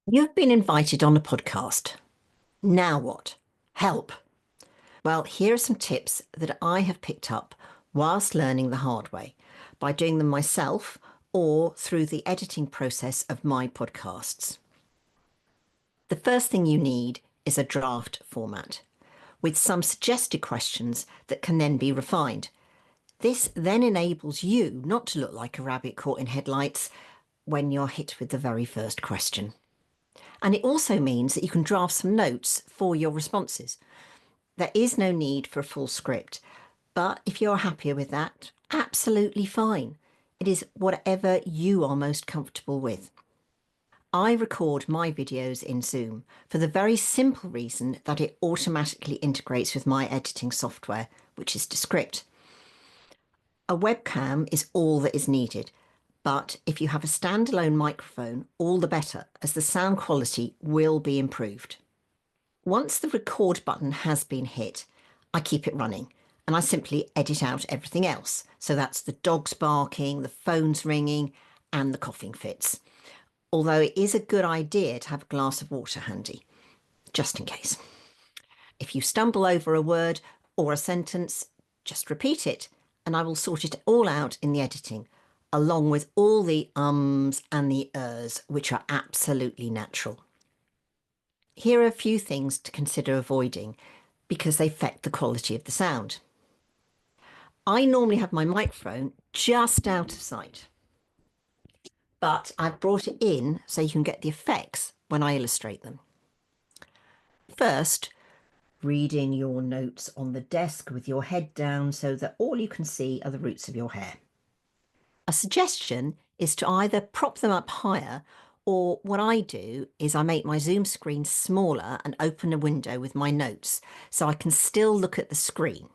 You've been invited on a podcast. Now what? Help. Well, here are some tips that I have picked up whilst learning the hard way by doing them myself or through the editing process of my podcasts. The first thing you need is a draft format with some suggested questions that can then be refined. This then enables you not to look like a rabbit caught in headlights when you're hit with the very first question. And it also means that you can draft some notes for your responses. There is no need for a full script, but if you're happier with that, absolutely fine. It is whatever you are most comfortable with. I record my videos in Zoom for the very simple reason that it automatically integrates with my editing software, which is Descript. A webcam is all that is needed, but if you have a standalone microphone, all the better, as the sound quality will be improved. Once the record button has been hit, I keep it running and I simply edit out everything else. So that's the dogs barking, the phones ringing, and the coughing fits. Although it is a good idea to have a glass of water handy, just in case. If you stumble over a word or a sentence, just repeat it and I will sort it all out in the editing, along with all the ums and the ers, which are absolutely natural. Here are a few things to consider avoiding because they affect the quality of the sound. I normally have my microphone just out of sight, but I've brought it in so you can get the effects when I illustrate them. First, reading your notes on the desk with your head down so that all you can see are the roots of your hair. A suggestion is to either prop them up higher, or what I do is I make my Zoom screen smaller and open a window with my notes so I can still look at the screen.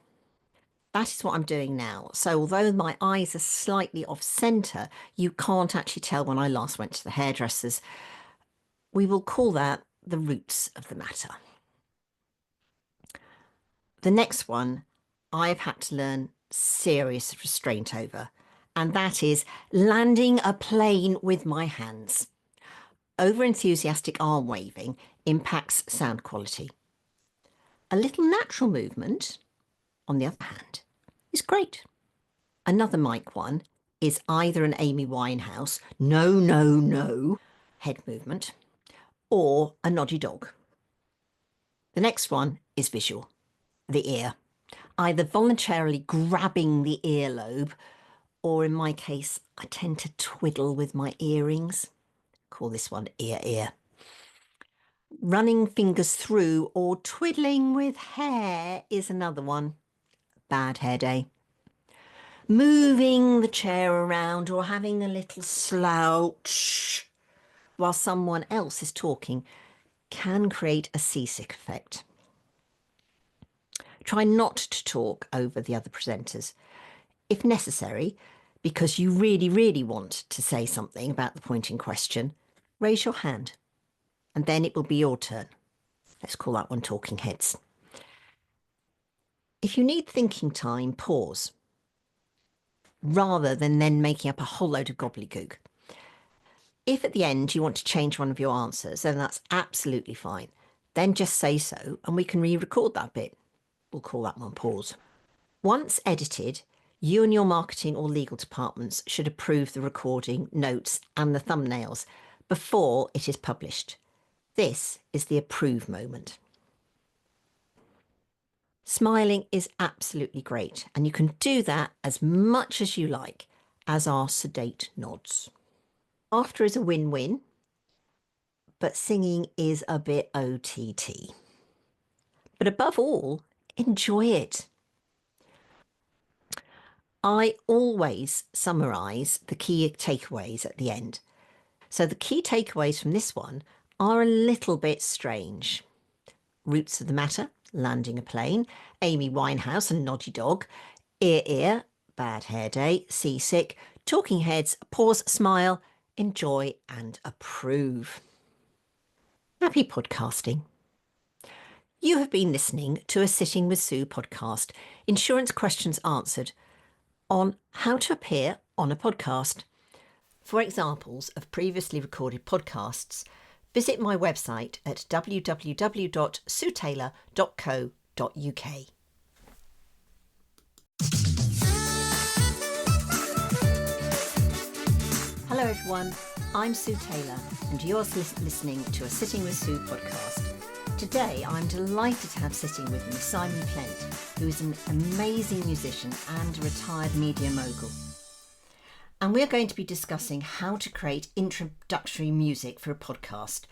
That is what I'm doing now. So although my eyes are slightly off centre, you can't actually tell when I last went to the hairdressers. We will call that the roots of the matter. The next one I've had to learn serious restraint over, and that is landing a plane with my hands. Over-enthusiastic arm waving impacts sound quality. A little natural movement, on the other hand, is great. Another mic one is either an Amy Winehouse, no, no, no, head movement, or a noddy dog. The next one is visual, the ear, either voluntarily grabbing the earlobe, or in my case, I tend to twiddle with my earrings. Call this one ear. Running fingers through or twiddling with hair is another one. Bad hair day. Moving the chair around or having a little slouch while someone else is talking can create a seasick effect. Try not to talk over the other presenters. If necessary, because you really, really want to say something about the point in question, raise your hand and then it will be your turn. Let's call that one talking heads. If you need thinking time, pause, rather than then making up a whole load of gobbledygook. If at the end you want to change one of your answers, then that's absolutely fine. Then just say so and we can re-record that bit. We'll call that one pause. Once edited, you and your marketing or legal departments should approve the recording, notes and the thumbnails before it is published. This is the approve moment. Smiling is absolutely great, and you can do that as much as you like, as are sedate nods. Laughter is a win-win, but singing is a bit OTT. But above all, enjoy it. I always summarise the key takeaways at the end. So the key takeaways from this one are a little bit strange. Roots of the matter, landing a plane, Amy Winehouse and noddy dog, ear, bad hair day, seasick, talking heads, pause, smile, enjoy and approve. Happy podcasting. You have been listening to a Sitting with Sue podcast, Insurance Questions Answered, on how to appear on a podcast. For examples of previously recorded podcasts, Visit my website at www.suetaylor.co.uk. Hello everyone, I'm Sue Taylor and you're listening to a Sitting with Sue podcast. Today I'm delighted to have sitting with me Simon Plent, who is an amazing musician and a retired media mogul. And we're going to be discussing how to create introductory music for a podcast